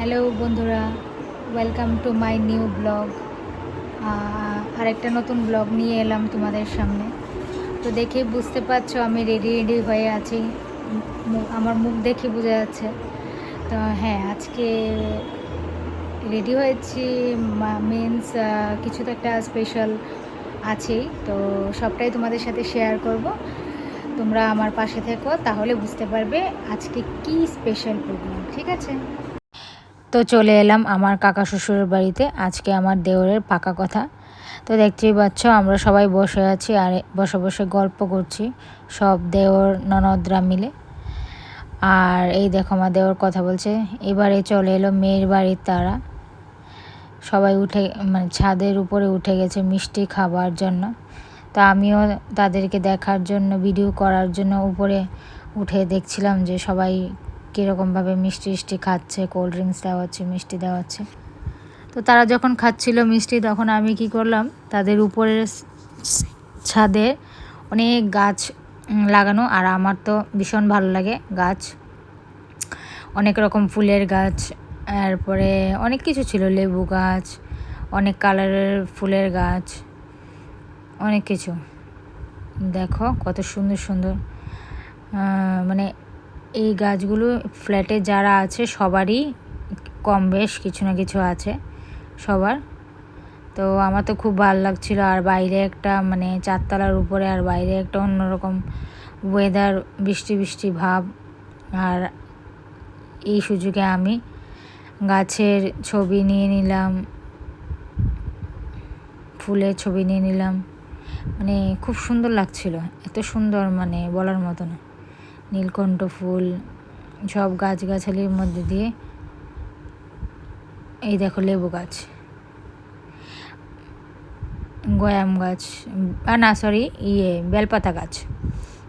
Hello বন্ধুরা, welcome to my new blog. আরেকটা নতুন ব্লগ নিয়ে এলাম তোমাদের সামনে। তো দেখেই বুঝতে পারছো আমি রেডি হয়ে আছি, আমার মুখ দেখে বোঝা যাচ্ছে। তো হ্যাঁ, আজকে রেডি হয়েছি, মিন্স কিছু তো একটা স্পেশাল আছেই। তো সবটাই তোমাদের সাথে শেয়ার করব। তোমরা আমার পাশে থেকো, তাহলে বুঝতে পারবে আজকে কি স্পেশাল প্রোগ্রাম। ঠিক আছে? তো চলে এলাম আমার কাকা শ্বশুরের বাড়িতে। আজকে আমার দেওরের পাকা কথা। তো দেখতেই পাচ্ছ আমরা সবাই বসে আছি আর বসে বসে গল্প করছি, সব দেওর ননদরা মিলে। আর এই দেখো আমার দেওর কথা বলছে। এবারে চলে এলো মেয়ের বাড়ির তারা, সবাই উঠে মানে ছাদের উপরে উঠে গেছে মিষ্টি খাবার জন্য। তো আমিও তাদেরকে দেখার জন্য, ভিডিও করার জন্য উপরে উঠে দেখছিলাম যে সবাই কীরকমভাবে মিষ্টি খাচ্ছে, কোল্ড ড্রিঙ্কস দেওয়া হচ্ছে, মিষ্টি দেওয়া হচ্ছে। তো তারা যখন খাচ্ছিল মিষ্টি, তখন আমি কি করলাম, তাদের উপরের ছাদে অনেক গাছ লাগানো, আর আমার তো ভীষণ ভালো লাগে গাছ, অনেক রকম ফুলের গাছ, তারপরে অনেক কিছু ছিল, লেবু গাছ, অনেক কালারের ফুলের গাছ, অনেক কিছু। দেখো কত সুন্দর সুন্দর, মানে এই গাছগুলো ফ্ল্যাটে যারা আছে সবারই কম বেশ কিছু না কিছু আছে সবার। তো আমার তো খুব ভালো লাগছিলো। আর বাইরে একটা মানে চারতলার উপরে, আর বাইরে একটা অন্যরকম ওয়েদার, বৃষ্টি বৃষ্টি ভাব। আর এই সুযোগে আমি গাছের ছবি নিয়ে নিলাম, ফুলের ছবি নিয়ে নিলাম, মানে খুব সুন্দর লাগছিল, এত সুন্দর মানে বলার মতো না। নীলকণ্ঠ ফুল, সব গাছগাছালির মধ্যে দিয়ে। এই দেখো লেবু গাছ, গয়াম গাছ, না সরি বেলপাতা গাছ।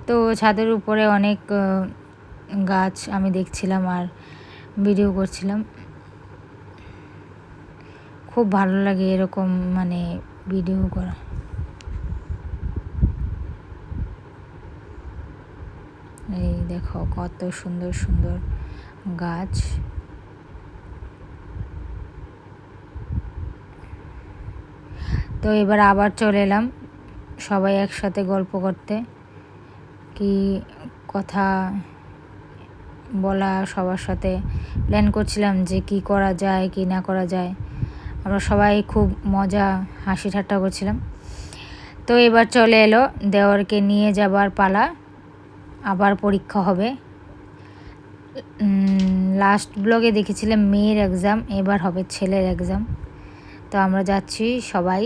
তো ছাদের উপরে অনেক গাছ আমি দেখছিলাম আর ভিডিও করছিলাম। খুব ভালো লাগে এরকম মানে ভিডিও করা। এই দেখো কত সুন্দর সুন্দর গাছ। তো এবার আবার চলে এলাম সবাই একসাথে গল্প করতে, কি কথা বলা সবার সাথে প্ল্যান করছিলাম যে কি করা যায় কি না করা যায়। আমরা সবাই খুব মজা হাসি ঠাট্টা করছিলাম। তো এবার চলে এলো দেওরকে নিয়ে যাবার পালা, আবার পরীক্ষা হবে। লাস্ট ব্লগে দেখেছিলাম মেয়ের এক্সাম, এবার হবে ছেলের এক্সাম। তো আমরা যাচ্ছি সবাই।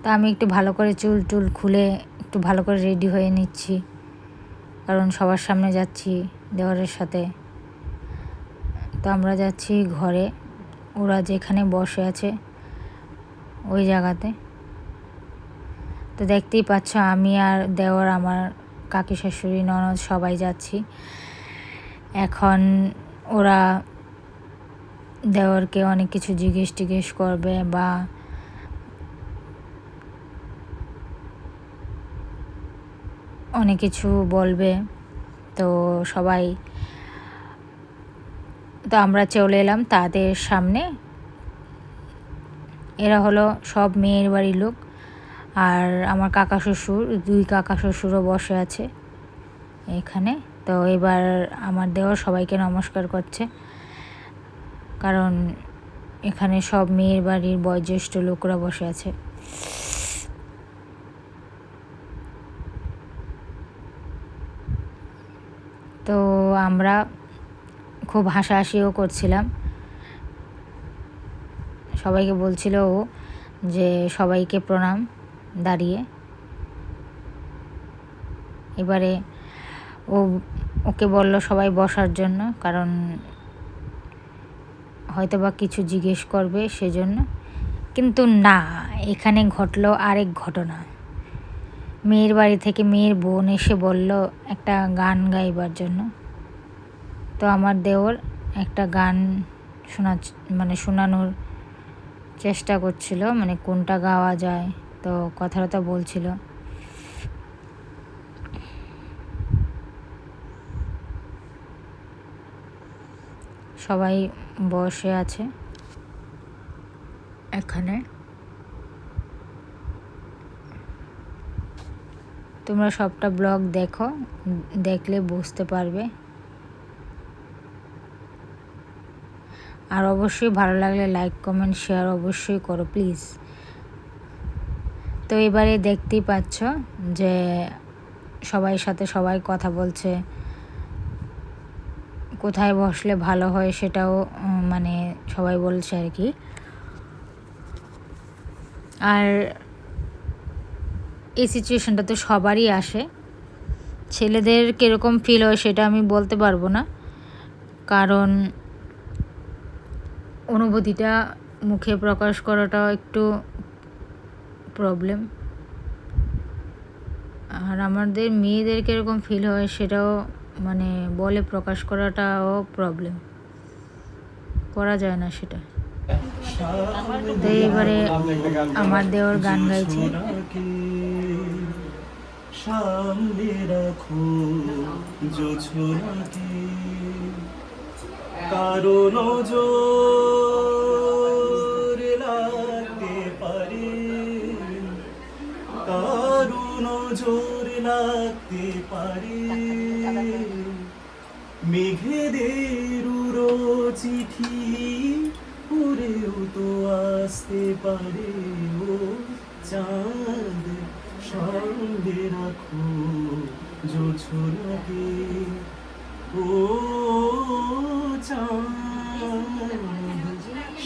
তো আমি একটু ভালো করে চুল টুল খুলে একটু ভালো করে রেডি হয়ে নিচ্ছি, কারণ সবার সামনে যাচ্ছি দেওরের সাথে। তো আমরা যাচ্ছি ঘরে, ওরা যেখানে বসে আছে ওই জায়গাতে। তো দেখতেই পাচ্ছ আমি আর দেওর, আমার কাকি শাশুড়ি, ননদ সবাই যাচ্ছি। এখন ওরা দেওরকে অনেক কিছু জিজ্ঞেস করবে বা অনেক কিছু বলবে। তো সবাই, তো আমরা চলে এলাম তাদের সামনে। এরা হলো সব মেয়ের বাড়ির লোক, আর আমার কাকা শ্বশুর, দুই কাকা শ্বশুরও বসে আছে এখানে। তো এবার আমার দেওর সবাইকে নমস্কার করছে, কারণ এখানে সব মেয়ের বাড়ির বয়োজ্যেষ্ঠ লোকরা বসে আছে। তো আমরা খুব হাসাহাসিও করছিলাম, সবাইকে বলছিল ও যে সবাইকে প্রণাম দাঁড়িয়ে। এবারে ওকে বলল সবাই বসার জন্য, কারণ হয়তো বা কিছু জিজ্ঞেস করবে সেজন্য। কিন্তু না, এখানে ঘটলো আরেক ঘটনা। মেয়ের বাড়ি থেকে মেয়ের বোন এসে বলল একটা গান গাইবার জন্য। তো আমার দেওর একটা গান শোনানোর চেষ্টা করছিল, মানে কোনটা গাওয়া যায়। তো কথা বলছিল। সবাই বসে আছে এখানে। তোমরা সবটা ব্লগ দেখো, দেখলে বুঝতে পারবে। আর অবশ্যই ভালো লাগলে লাইক কমেন্ট শেয়ার অবশ্যই করো প্লিজ। তো এবারে দেখতেই পাচ্ছ যে সবাই সাথে সবাই কথা বলছে, কোথায় বসলে ভালো হয় সেটাও মানে সবাই বলছে আর কি। আর এই সিচুয়েশনটা তো সবারই আসে, ছেলেদের কীরকম ফিল হয় সেটা আমি বলতে পারবো না, কারণ অনুভূতিটা মুখে প্রকাশ করাটাও একটু প্রবলেম। আর আমাদের মেয়েদের কীরকম ফিল হয় সেটাও মানে বলে প্রকাশ করাটাও প্রবলেম, করা যায় না সেটা। তো এবারে আমার দেওর গান গাইছে। সামনে রাখো জোছনাকে, কারো নজর লাগতে পারে, কারো নজর লাগতে পারে, মেঘেদের উড়ো চিঠি উড়েও তো আসতে পারে। ও চাঁদ সঙ্গে রাখো জোছনাকে, ও চাঁদ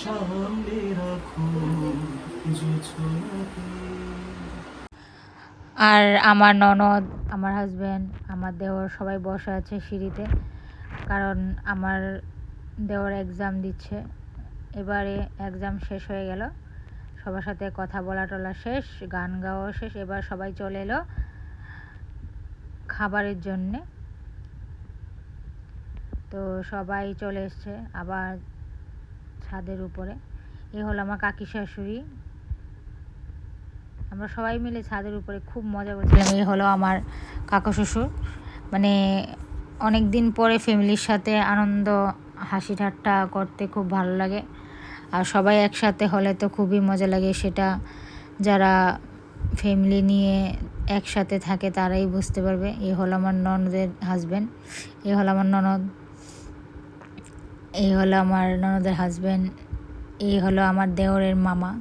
সামনে রাখো জোছনাকে। আর আমার ননদ, আমার হাজব্যান্ড, আমার দেওর সবাই বসে আছে সিঁড়িতে, কারণ আমার দেওর এক্সাম দিচ্ছে। এবারে এক্সাম শেষ হয়ে গেল, সবার সাথে কথা বলা টলা শেষ, গান গাওয়া শেষ। এবার সবাই চলে এলো খাবারের জন্যে। তো সবাই চলে এসছে আবার ছাদের উপরে। এ হলো আমার কাকি শাশুড়ি, আমরা সবাই মিলে ছাদের উপরে খুব মজা করছিলাম। এই হলো আমার কাকা শ্বশুর, মানে অনেক দিন পরে ফ্যামিলির সাথে আনন্দ হাসি ঠাট্টা করতে খুব ভালো লাগে। আর সবাই একসাথে হলে তো খুবই মজা লাগে, সেটা যারা ফ্যামিলি নিয়ে একসাথে থাকে তারাই বুঝতে পারবে। এই হলো আমার ননদের হাজব্যান্ড, এই হলো আমার ননদ, এই হলো আমার ননদের হাজব্যান্ড, এই হলো আমার দেওরের মামা।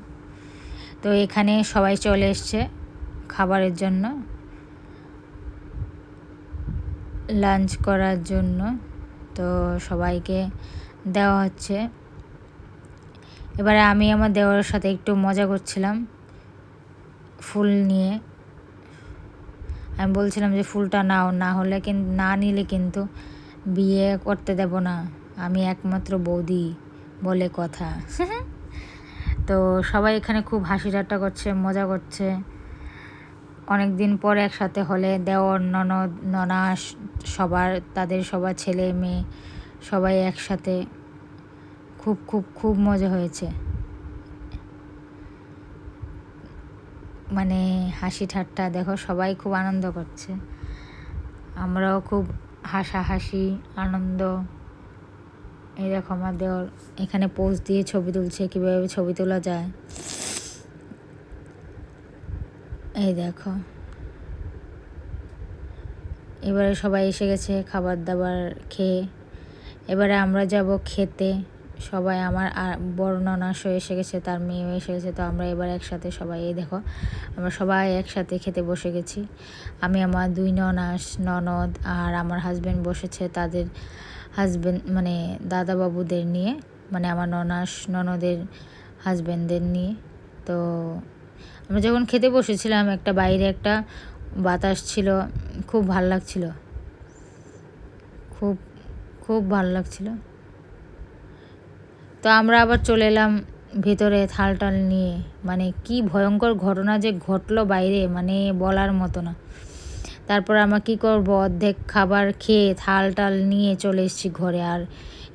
তো এখানে সবাই চলে এসছে খাবারের জন্য, লাঞ্চ করার জন্য। তো সবাইকে দেওয়া হচ্ছে। এবারে আমি আমার দেওরের সাথে একটু মজা করছিলাম ফুল নিয়ে। আমি বলছিলাম যে ফুলটা নাও, না হলে কিন্তু না নিলে কিন্তু বিয়ে করতে দেব না, আমি একমাত্র বৌদি বলে কথা। তো সবাই এখানে খুব হাসি ঠাট্টা করছে, মজা করছে। অনেক দিন পর একসাথে হলে দেওর ননদ ননাস সবার, তাদের সবার ছেলে মেয়ে সবাই একসাথে, খুব খুব খুব মজা হয়েছে। মানে হাসি ঠাট্টা দেখো, সবাই খুব আনন্দ করছে, আমরাও খুব হাসাহাসি আনন্দ। এই দেখো আমার দেওর এখানে পোজ দিয়ে ছবি তুলছে, কীভাবে ছবি তোলা যায় এই দেখো। এবারে সবাই এসে গেছে খাবার দাবার খেয়ে, এবারে আমরা যাব খেতে। সবাই আমার বড় ননাসও এসে গেছে, তার মেয়েও এসে গেছে। তো আমরা এবার একসাথে সবাই, এই দেখো আমরা সবাই একসাথে খেতে বসে গেছি। আমি আমার দুই ননাস ননদ আর আমার হাজব্যান্ড বসেছে তাদের হাজব্যান্ড মানে দাদা বাবুদের নিয়ে, মানে আমার ননাস ননদের হাজব্যান্ডদের নিয়ে। তো আমরা যখন খেতে বসেছিলাম একটা বাইরে একটা বাতাস ছিল, খুব ভাল লাগছিল, খুব খুব ভালো লাগছিল। তো আমরা আবার চলে এলাম ভেতরে থাল টাল নিয়ে, মানে কি ভয়ঙ্কর ঘটনা যে ঘটলো বাইরে, মানে বলার মতো না। তারপর আমরা কী করব, অর্ধেক খাবার খেয়ে থাল টাল নিয়ে চলে এসেছি ঘরে। আর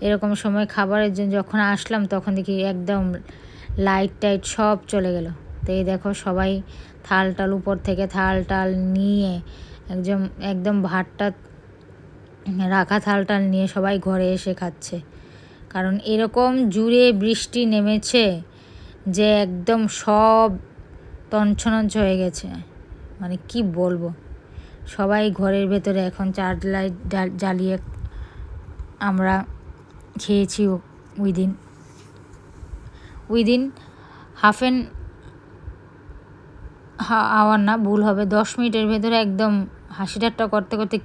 এরকম সময় খাবারের জন্য যখন আসলাম তখন দেখি একদম লাইট টাইট সব চলে গেল। তো এই দেখো সবাই থাল টাল উপর থেকে থাল টাল নিয়ে একদম একদম ভাতটা রাখা থাল টাল নিয়ে সবাই ঘরে এসে খাচ্ছে, কারণ এরকম জুড়ে বৃষ্টি নেমেছে যে একদম সব তছনছ হয়ে গেছে, মানে কি বলবো। সবাই ঘরের ভেতরে এখন চার্জ লাইট জ্বালিয়ে আমরা খেয়েছি উইদিন হাফ অ্যান আওয়ার না, ভুল হবে, 10 মিনিটের ভেতরে একদম হাসি ঠাট্টা করতে করতে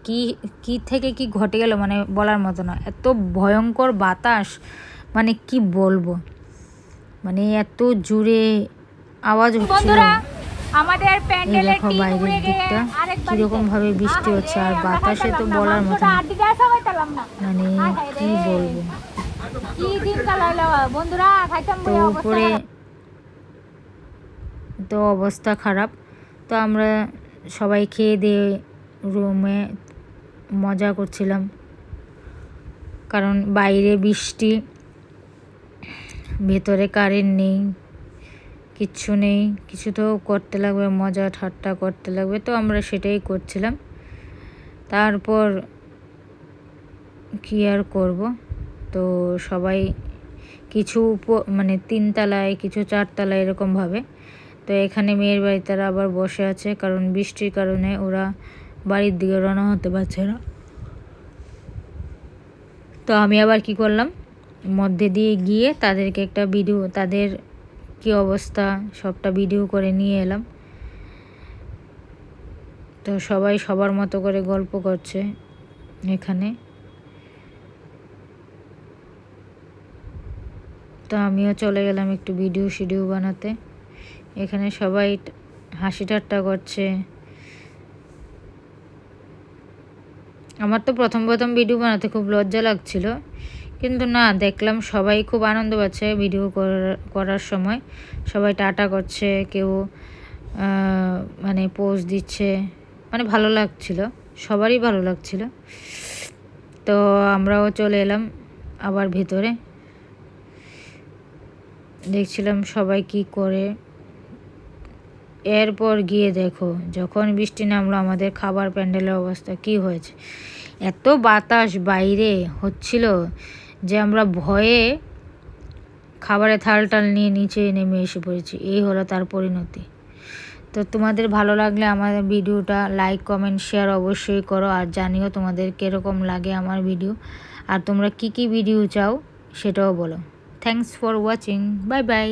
কি থেকে কি ঘটে গেল মানে বলার মতো না। এত ভয়ঙ্কর বাতাস, মানে কি বলবো, মানে এত জুড়ে আওয়াজ হচ্ছিল। আমাদের প্যান্ডেলের দেখো বাইরের দিকটা কিরকম ভাবে বৃষ্টি হচ্ছে, আর বাতাসে তো বলার মতো না, মানে কি বলবো। তো উপরে তো অবস্থা খারাপ। তো আমরা সবাই খেয়ে দিয়ে রুমে মজা করছিলাম, কারণ বাইরে বৃষ্টি, ভেতরে কারেন্ট নেই, কিচ্ছু নেই, কিছু তো করতে লাগবে, মজা ঠাট্টা করতে লাগবে। তো আমরা সেটাই করছিলাম। তারপর কি আর করব, তো সবাই কিছু মানে 3 তলায়, কিছু 4 তলায় এরকমভাবে। তো এখানে মেয়ের বাড়ি তারা আবার বসে আছে, কারণ বৃষ্টির কারণে ওরা বাড়ির দিকে রওনা হতে পারছে না। তো আমি আবার কি করলাম, মধ্যে দিয়ে গিয়ে তাদেরকে একটা ভিডিও, তাদের কি অবস্থা সবটা ভিডিও করে নিয়ে এলাম। তো সবাই সবার মতো করে গল্প করছে এখানে। তো আমিও চলে গেলাম একটু ভিডিও বানাতে। এখানে সবাই হাসি ঠাট্টা করছে। আমার তো প্রথম ভিডিও বানাতে খুব লজ্জা লাগছিল, কিন্তু না, দেখলাম সবাই খুব আনন্দ পাচ্ছে ভিডিও করার সময়। সবাই টাটা করছে, কেউ মানে পোজ দিচ্ছে, মানে ভালো লাগছিল, সবারই ভালো লাগছিল। তো আমরাও চলে এলাম আবার ভেতরে, দেখছিলাম সবাই কি করে। এরপর গিয়ে দেখো যখন বৃষ্টি নামলো, আমাদের খাবার প্যান্ডেলের অবস্থা কি হয়েছে। এত বাতাস বাইরে হচ্ছিল যে আমরা ভয়ে খাবারের থাল নিয়ে নিচে নেমে এসে পড়েছি। এই হলো তার পরিণতি। তো তোমাদের ভালো লাগলে আমার ভিডিওটা লাইক কমেন্ট শেয়ার অবশ্যই করো, আর জানিও তোমাদের কীরকম লাগে আমার ভিডিও, আর তোমরা কি ভিডিও চাও সেটাও বলো। Thanks for watching, bye bye.